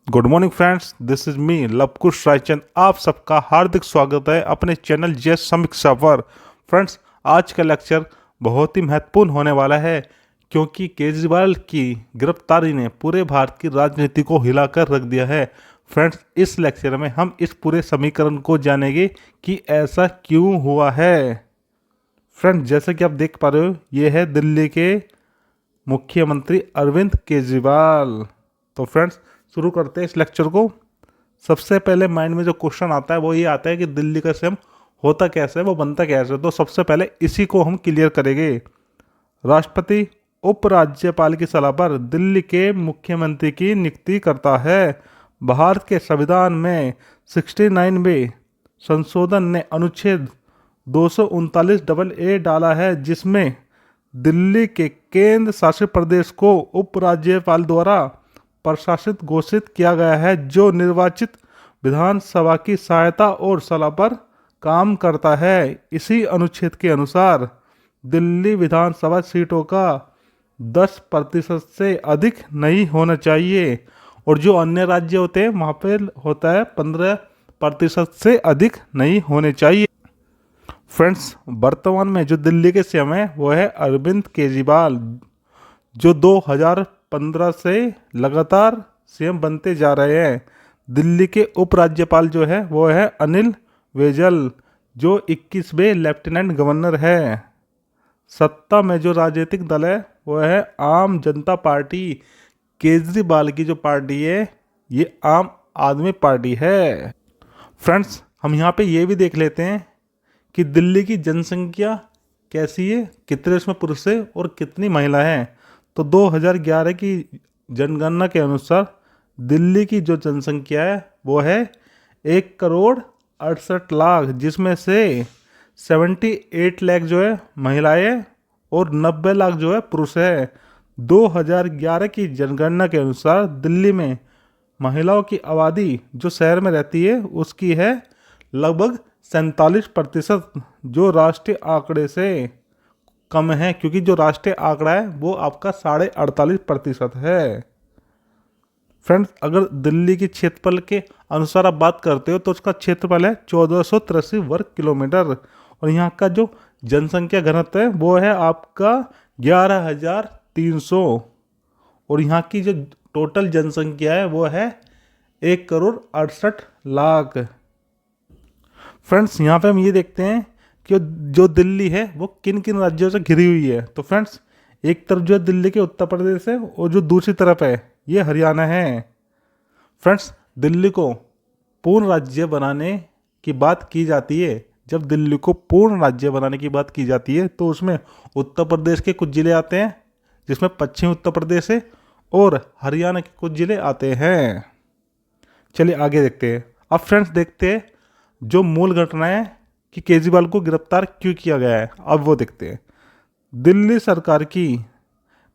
Good morning friends, this is me Lavkush Raichand. आप सबका हार्दिक स्वागत है अपने चैनल जैस समीक्षा पर। फ्रेंड्स, आज का लेक्चर बहुत ही महत्वपूर्ण होने वाला है क्योंकि केजरीवाल की गिरफ्तारी ने पूरे भारत की राजनीति को हिलाकर रख दिया है। फ्रेंड्स, इस लेक्चर में हम इस पूरे समीकरण को जानेंगे कि ऐसा क्यों हुआ है। फ्रेंड्स, जैसे कि आप देख पा रहे हो, ये है दिल्ली के मुख्यमंत्री अरविंद केजरीवाल। तो फ्रेंड्स, शुरू करते हैं इस लेक्चर को। सबसे पहले माइंड में जो क्वेश्चन आता है वो ये आता है कि दिल्ली का सीएम होता कैसे है, वो बनता कैसे है। तो सबसे पहले इसी को हम क्लियर करेंगे। राष्ट्रपति उपराज्यपाल की सलाह पर दिल्ली के मुख्यमंत्री की नियुक्ति करता है। भारत के संविधान में 69वें संशोधन ने अनुच्छेद 239 डबल ए डाला है, जिसमें दिल्ली के केंद्र शासित प्रदेश को उपराज्यपाल द्वारा प्रशासित घोषित किया गया है, जो निर्वाचित विधानसभा की सहायता और सलाह पर काम करता है। इसी अनुच्छेद के अनुसार दिल्ली विधानसभा सीटों का 10% से अधिक नहीं होना चाहिए और जो अन्य राज्य होते हैं वहाँ पे होता है 15% से अधिक नहीं होने चाहिए। फ्रेंड्स, वर्तमान में जो दिल्ली के सीएम है वो है अरविंद केजरीवाल, जो 2015 से लगातार सीएम बनते जा रहे हैं। दिल्ली के उपराज्यपाल जो है वो है अनिल बैजल, जो 21वें लेफ्टिनेंट गवर्नर है। सत्ता में जो राजनीतिक दल है वो है आम जनता पार्टी। केजरीवाल की जो पार्टी है ये आम आदमी पार्टी है। फ्रेंड्स, हम यहाँ पे ये भी देख लेते हैं कि दिल्ली की जनसंख्या कैसी है, कितने इसमें पुरुष है और कितनी महिला है। तो 2011 की जनगणना के अनुसार दिल्ली की जो जनसंख्या है वो है 1,68,00,000, जिसमें से 78 लाख जो है महिलाएं और 90 लाख जो है पुरुष है। 2011 की जनगणना के अनुसार दिल्ली में महिलाओं की आबादी जो शहर में रहती है उसकी है लगभग 47%, जो राष्ट्रीय आंकड़े से कम है, क्योंकि जो राष्ट्रीय आंकड़ा है वो आपका 48.5% है। फ्रेंड्स, अगर दिल्ली की क्षेत्रफल के अनुसार आप बात करते हो तो उसका क्षेत्रफल है 1483 वर्ग किलोमीटर और यहाँ का जो जनसंख्या घनत्व है वो है आपका 11,300 और यहाँ की जो टोटल जनसंख्या है वो है 1,68,00,000। फ्रेंड्स, यहाँ पे हम ये देखते हैं कि जो दिल्ली है वो किन किन राज्यों से घिरी हुई है। तो फ्रेंड्स, एक तरफ जो है दिल्ली के उत्तर प्रदेश है और जो दूसरी तरफ है ये हरियाणा है। फ्रेंड्स, दिल्ली को पूर्ण राज्य बनाने की बात की जाती है। जब दिल्ली को पूर्ण राज्य बनाने की बात की जाती है तो उसमें उत्तर प्रदेश के कुछ ज़िले आते हैं, जिसमें पश्चिमी उत्तर प्रदेश है, और हरियाणा के कुछ ज़िले आते हैं। चलिए आगे देखते हैं। अब फ्रेंड्स, देखते हैं जो मूल घटना है कि केजरीवाल को गिरफ्तार क्यों किया गया है, अब वो देखते हैं। दिल्ली सरकार की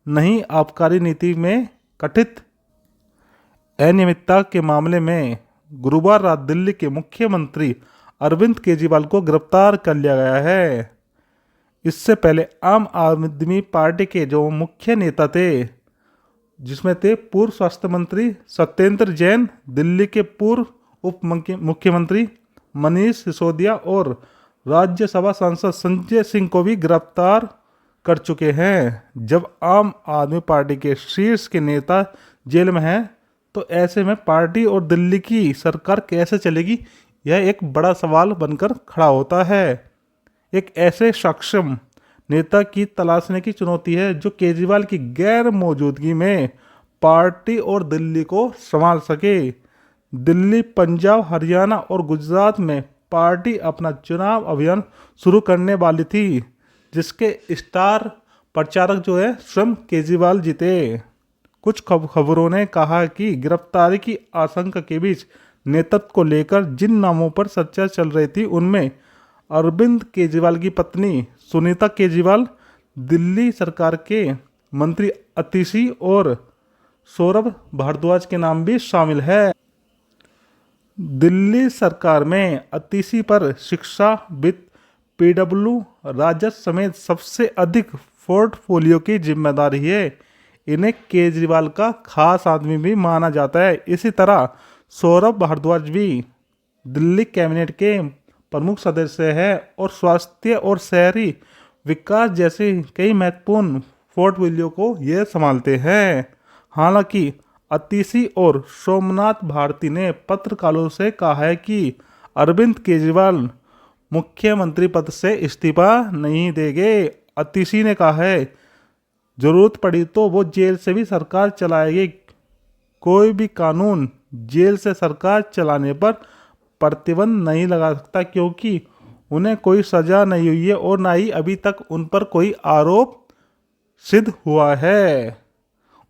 नई आबकारी नीति में कथित अनियमितता के मामले में गुरुवार रात दिल्ली के मुख्यमंत्री अरविंद केजरीवाल को गिरफ्तार कर लिया गया है। इससे पहले आम आदमी पार्टी के जो मुख्य नेता थे, जिसमें थे पूर्व स्वास्थ्य मंत्री सत्येंद्र जैन, दिल्ली के पूर्व उप मुख्यमंत्री मनीष सिसोदिया और राज्यसभा सांसद संजय सिंह को भी गिरफ्तार कर चुके हैं। जब आम आदमी पार्टी के शीर्ष के नेता जेल में हैं तो ऐसे में पार्टी और दिल्ली की सरकार कैसे चलेगी, यह एक बड़ा सवाल बनकर खड़ा होता है। एक ऐसे सक्षम नेता की तलाशने की चुनौती है जो केजरीवाल की गैर मौजूदगी में पार्टी और दिल्ली को संभाल सके। दिल्ली, पंजाब, हरियाणा और गुजरात में पार्टी अपना चुनाव अभियान शुरू करने वाली थी, जिसके स्टार प्रचारक जो है स्वयं केजरीवाल जी थे। कुछ खबरों ने कहा कि गिरफ्तारी की आशंका के बीच नेतृत्व को लेकर जिन नामों पर चर्चा चल रही थी उनमें अरविंद केजरीवाल की पत्नी सुनीता केजरीवाल, दिल्ली सरकार के मंत्री अतिशी और सौरभ भारद्वाज के नाम भी शामिल है। दिल्ली सरकार में अतिशी पर शिक्षा, वित्त, पीडब्ल्यू, राजस्व समेत सबसे अधिक पोर्टफोलियो की जिम्मेदारी है। इन्हें केजरीवाल का खास आदमी भी माना जाता है। इसी तरह सौरभ भारद्वाज भी दिल्ली कैबिनेट के प्रमुख सदस्य हैं और स्वास्थ्य और शहरी विकास जैसे कई महत्वपूर्ण पोर्टफोलियो को ये संभालते हैं। हालांकि अतिशी और सोमनाथ भारती ने पत्रकारों से कहा है कि अरविंद केजरीवाल मुख्यमंत्री पद से इस्तीफा नहीं देंगे। अतिशी ने कहा है जरूरत पड़ी तो वो जेल से भी सरकार चलाएगी। कोई भी कानून जेल से सरकार चलाने पर प्रतिबंध नहीं लगा सकता क्योंकि उन्हें कोई सजा नहीं हुई है और ना ही अभी तक उन पर कोई आरोप सिद्ध हुआ है।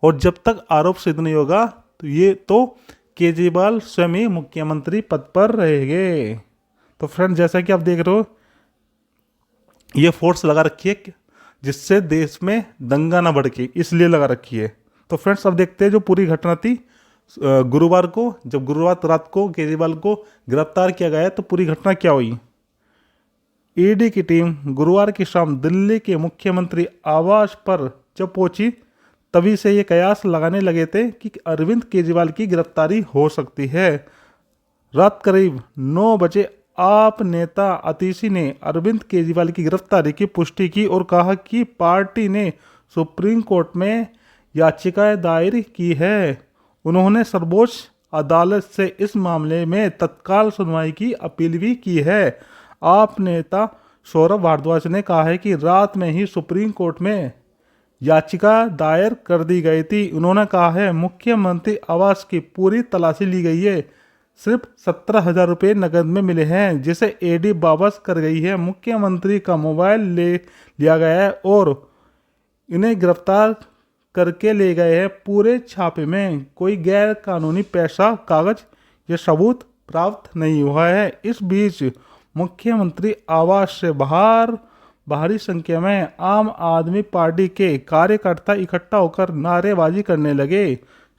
और जब तक आरोप सिद्ध नहीं होगा तो केजरीवाल स्वयं ही मुख्यमंत्री पद पर रहेंगे। तो फ्रेंड जैसा कि आप देख रहे हो ये फोर्स लगा रखी है जिससे देश में दंगा ना भड़के, इसलिए लगा रखी है। तो फ्रेंड्स अब देखते हैं जो पूरी घटना थी गुरुवार को, जब गुरुवार रात को केजरीवाल को गिरफ्तार किया गया तो पूरी घटना क्या हुई। ईडी की टीम गुरुवार की शाम दिल्ली के मुख्यमंत्री आवास पर जब पहुंची तभी से ये कयास लगाने लगे थे कि अरविंद केजरीवाल की गिरफ्तारी हो सकती है। रात करीब 9 बजे आप नेता अतिशी ने अरविंद केजरीवाल की गिरफ्तारी की पुष्टि की और कहा कि पार्टी ने सुप्रीम कोर्ट में याचिका दायर की है। उन्होंने सर्वोच्च अदालत से इस मामले में तत्काल सुनवाई की अपील भी की है। आप नेता सौरभ भारद्वाज ने कहा है कि रात में ही सुप्रीम कोर्ट में याचिका दायर कर दी गई थी। उन्होंने कहा है मुख्यमंत्री आवास की पूरी तलाशी ली गई है, सिर्फ 17,000 रुपये नकद में मिले हैं जिसे ईडी वापस कर गई है। मुख्यमंत्री का मोबाइल ले लिया गया है और इन्हें गिरफ्तार करके ले गए हैं। पूरे छापे में कोई गैर कानूनी पैसा, कागज या सबूत प्राप्त नहीं हुआ है। इस बीच मुख्यमंत्री आवास से भारी संख्या में आम आदमी पार्टी के कार्यकर्ता इकट्ठा होकर नारेबाजी करने लगे।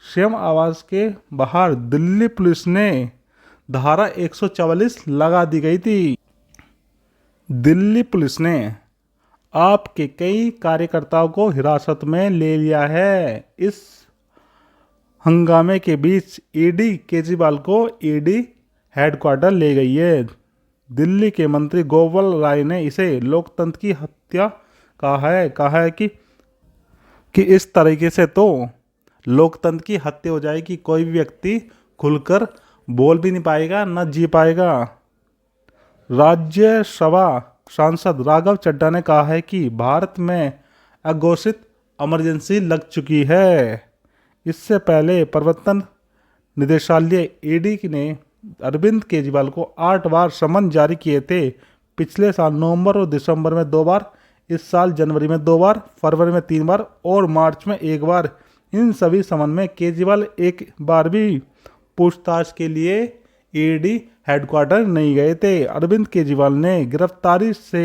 सीएम आवास के बाहर दिल्ली पुलिस ने धारा 144 लगा दी गई थी। दिल्ली पुलिस ने आपके कई कार्यकर्ताओं को हिरासत में ले लिया है। इस हंगामे के बीच ईडी केजरीवाल को ईडी हेडक्वार्टर ले गई है। दिल्ली के मंत्री गोपाल राय ने इसे लोकतंत्र की हत्या कहा है कि इस तरीके से तो लोकतंत्र की हत्या हो जाएगी, कोई भी व्यक्ति खुलकर बोल भी नहीं पाएगा न जी पाएगा। राज्यसभा सांसद राघव चड्ढा ने कहा है कि भारत में अघोषित इमरजेंसी लग चुकी है। इससे पहले प्रवर्तन निदेशालय ईडी ने अरविंद केजरीवाल को 8 बार समन जारी किए थे। पिछले साल नवंबर और दिसंबर में 2 बार, इस साल जनवरी में 2 बार, फरवरी में 3 बार और मार्च में 1 बार। इन सभी समन में केजरीवाल एक बार भी पूछताछ के लिए ईडी हेडक्वार्टर नहीं गए थे। अरविंद केजरीवाल ने गिरफ्तारी से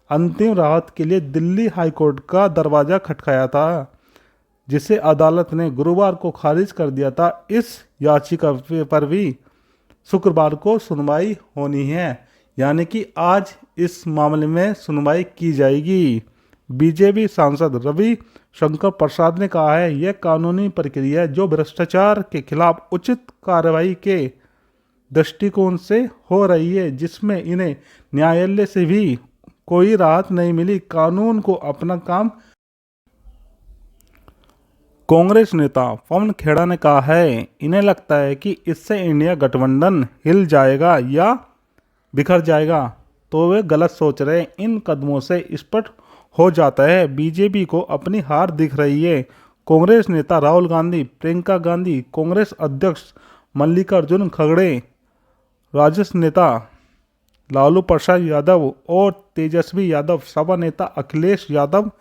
अंतिम राहत के लिए दिल्ली हाईकोर्ट का दरवाजा खटखाया था, जिसे अदालत ने गुरुवार को खारिज कर दिया था। इस याचिका पर भी शुक्रवार को सुनवाई होनी है, यानी कि आज इस मामले में सुनवाई की जाएगी। बीजेपी सांसद रवि शंकर प्रसाद ने कहा है यह कानूनी प्रक्रिया है जो भ्रष्टाचार के खिलाफ उचित कार्रवाई के दृष्टिकोण से हो रही है, जिसमें इन्हें न्यायालय से भी कोई राहत नहीं मिली। कानून को अपना काम। कांग्रेस नेता पवन खेड़ा ने कहा है इन्हें लगता है कि इससे इंडिया गठबंधन हिल जाएगा या बिखर जाएगा, तो वे गलत सोच रहे हैं। इन कदमों से स्पष्ट हो जाता है बीजेपी को अपनी हार दिख रही है। कांग्रेस नेता राहुल गांधी, प्रियंका गांधी, कांग्रेस अध्यक्ष मल्लिकार्जुन खड़गे, राजद नेता लालू प्रसाद यादव और तेजस्वी यादव, सपा नेता अखिलेश यादव,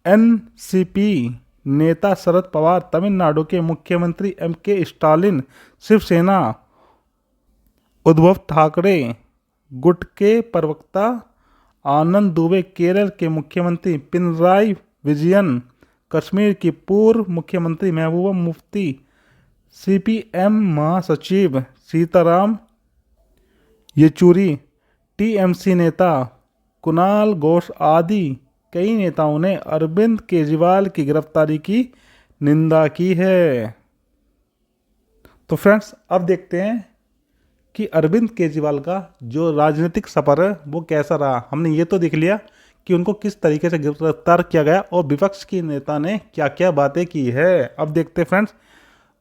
एनसीपी नेता शरद पवार, तमिलनाडु के मुख्यमंत्री एमके स्टालिन, शिवसेना उद्धव ठाकरे, गुट के प्रवक्ता आनंद दुबे, केरल के मुख्यमंत्री पिनराई विजयन, कश्मीर की पूर्व मुख्यमंत्री महबूबा मुफ्ती, सीपीएम महासचिव सीताराम येचुरी, टीएमसी नेता कुणाल घोष आदि कई नेताओं ने अरविंद केजरीवाल की गिरफ्तारी की निंदा की है। तो फ्रेंड्स, अब देखते हैं कि अरविंद केजरीवाल का जो राजनीतिक सफर है वो कैसा रहा। हमने ये तो देख लिया कि उनको किस तरीके से गिरफ्तार किया गया और विपक्ष की नेता ने क्या क्या बातें की है। अब देखते हैं फ्रेंड्स,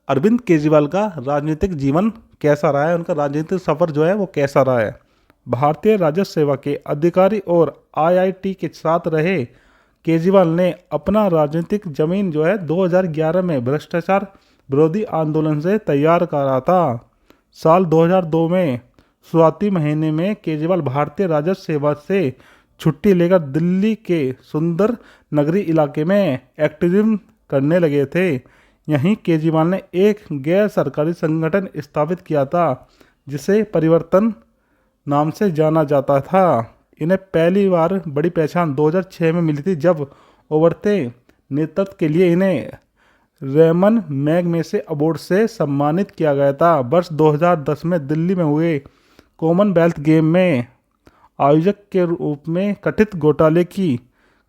अरविंद केजरीवाल का राजनीतिक जीवन कैसा रहा है, उनका राजनीतिक सफर जो है वो कैसा रहा है। भारतीय राजस्व सेवा के अधिकारी और आईआईटी के साथ रहे केजरीवाल ने अपना राजनीतिक जमीन जो है 2011 में भ्रष्टाचार विरोधी आंदोलन से तैयार करा था। साल 2002 में शुरुआती महीने में केजरीवाल भारतीय राजस्व सेवा से छुट्टी लेकर दिल्ली के सुंदर नगरी इलाके में एक्टिविज्म करने लगे थे। यहीं केजरीवाल ने एक गैर सरकारी संगठन स्थापित किया था जिसे परिवर्तन नाम से जाना जाता था। इन्हें पहली बार बड़ी पहचान 2006 में मिली थी, जब उभरते नेतृत्व के लिए इन्हें रेमन मैगसेसे अवार्ड से सम्मानित किया गया था। वर्ष 2010 में दिल्ली में हुए कॉमनवेल्थ गेम में आयोजक के रूप में कथित घोटाले की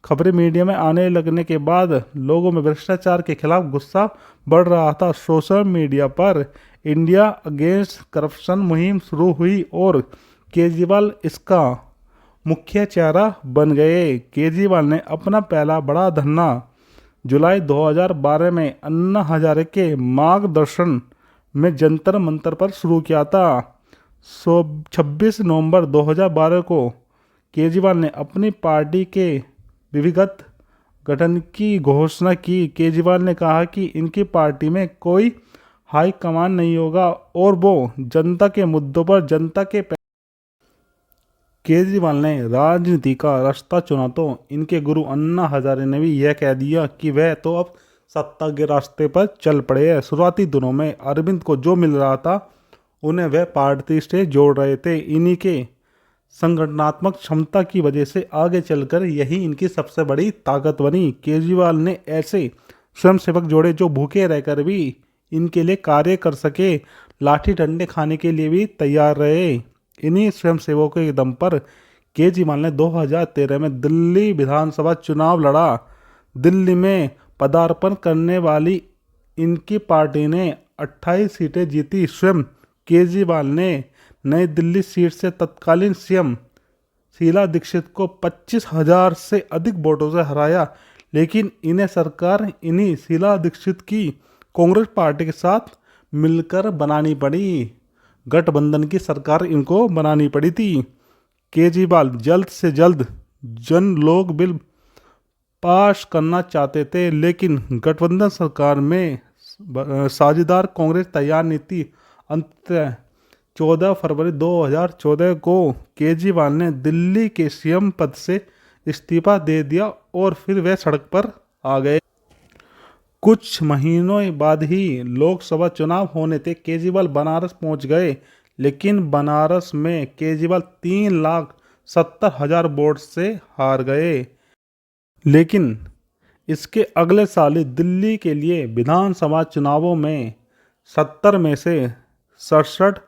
खबरें मीडिया में आने लगने के बाद लोगों में भ्रष्टाचार के खिलाफ गुस्सा बढ़ रहा था। सोशल मीडिया पर इंडिया अगेंस्ट करप्शन मुहिम शुरू हुई और केजरीवाल इसका मुख्य चेहरा बन गए। केजरीवाल ने अपना पहला बड़ा धरना जुलाई 2012 में अन्ना हजारे के मार्गदर्शन में जंतर मंतर पर शुरू किया था। 26 नवंबर 2012 को केजरीवाल ने अपनी पार्टी के विधिगत गठन की घोषणा की। केजरीवाल ने कहा कि इनकी पार्टी में कोई हाई कमान नहीं होगा और वो जनता के मुद्दों पर जनता के केजरीवाल ने राजनीति का रास्ता चुना तो इनके गुरु अन्ना हजारे ने भी यह कह दिया कि वह तो अब सत्ता के रास्ते पर चल पड़े हैं। शुरुआती दिनों में अरविंद को जो मिल रहा था उन्हें वह पार्टी से जोड़ रहे थे। इन्हीं के संगठनात्मक क्षमता की वजह से आगे चलकर यही इनकी सबसे बड़ी ताकत बनी। केजरीवाल ने ऐसे स्वयंसेवक जोड़े जो भूखे रहकर भी इनके लिए कार्य कर सके, लाठी डंडे खाने के लिए भी तैयार रहे। इन्हीं स्वयंसेवकों के दम पर केजरीवाल ने 2013 में दिल्ली विधानसभा चुनाव लड़ा। दिल्ली में पदार्पण करने वाली इनकी पार्टी ने 28 सीटें जीती। स्वयं केजरीवाल ने नई दिल्ली सीट से तत्कालीन सीएम शीला दीक्षित को 25,000 से अधिक वोटों से हराया, लेकिन इन्हें सरकार इन्हीं शीला दीक्षित की कांग्रेस पार्टी के साथ मिलकर बनानी पड़ी। गठबंधन की सरकार इनको बनानी पड़ी थी। केजरीवाल जल्द से जल्द जन लोक बिल पास करना चाहते थे, लेकिन गठबंधन सरकार में साझेदार कांग्रेस तैयार नहीं थी। अंततः 14 फरवरी 2014 को केजरीवाल ने दिल्ली के सीएम पद से इस्तीफा दे दिया और फिर वे सड़क पर आ गए। कुछ महीनों बाद ही लोकसभा चुनाव होने थे। केजरीवाल बनारस पहुंच गए, लेकिन बनारस में केजरीवाल 3,70,000 वोट से हार गए। लेकिन इसके अगले साल ही दिल्ली के लिए विधानसभा चुनावों में 70 में से 67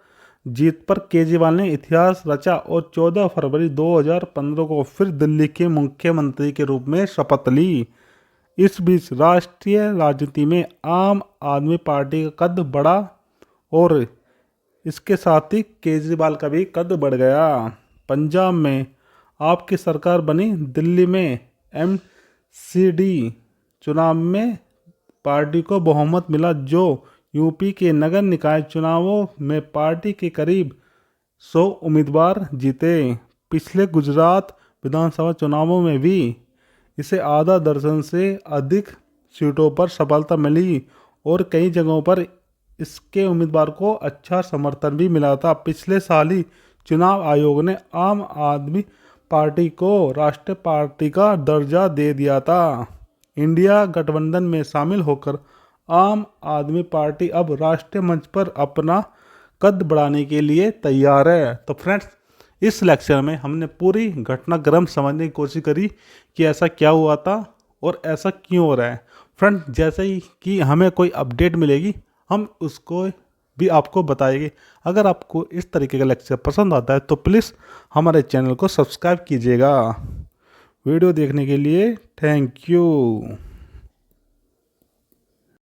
जीत पर केजरीवाल ने इतिहास रचा और 14 फरवरी 2015 को फिर दिल्ली के मुख्यमंत्री के रूप में शपथ ली। इस बीच राष्ट्रीय राजनीति में आम आदमी पार्टी का कद बढ़ा और इसके साथ ही केजरीवाल का भी कद बढ़ गया। पंजाब में आपकी सरकार बनी। दिल्ली में एमसीडी चुनाव में पार्टी को बहुमत मिला, जो यूपी के नगर निकाय चुनावों में पार्टी के करीब 100 उम्मीदवार जीते। पिछले गुजरात विधानसभा चुनावों में भी इसे आधा दर्जन से अधिक सीटों पर सफलता मिली और कई जगहों पर इसके उम्मीदवार को अच्छा समर्थन भी मिला था। पिछले साल ही चुनाव आयोग ने आम आदमी पार्टी को राष्ट्रीय पार्टी का दर्जा दे दिया था। इंडिया गठबंधन में शामिल होकर आम आदमी पार्टी अब राष्ट्रीय मंच पर अपना कद बढ़ाने के लिए तैयार है। तो फ्रेंड्स, इस लेक्चर में हमने पूरी घटनाक्रम समझने की कोशिश करी कि ऐसा क्या हुआ था और ऐसा क्यों हो रहा है। फ्रेंड्स, जैसे ही कि हमें कोई अपडेट मिलेगी हम उसको भी आपको बताएंगे। अगर आपको इस तरीके का लेक्चर पसंद आता है तो प्लीज़ हमारे चैनल को सब्सक्राइब कीजिएगा। वीडियो देखने के लिए थैंक यू।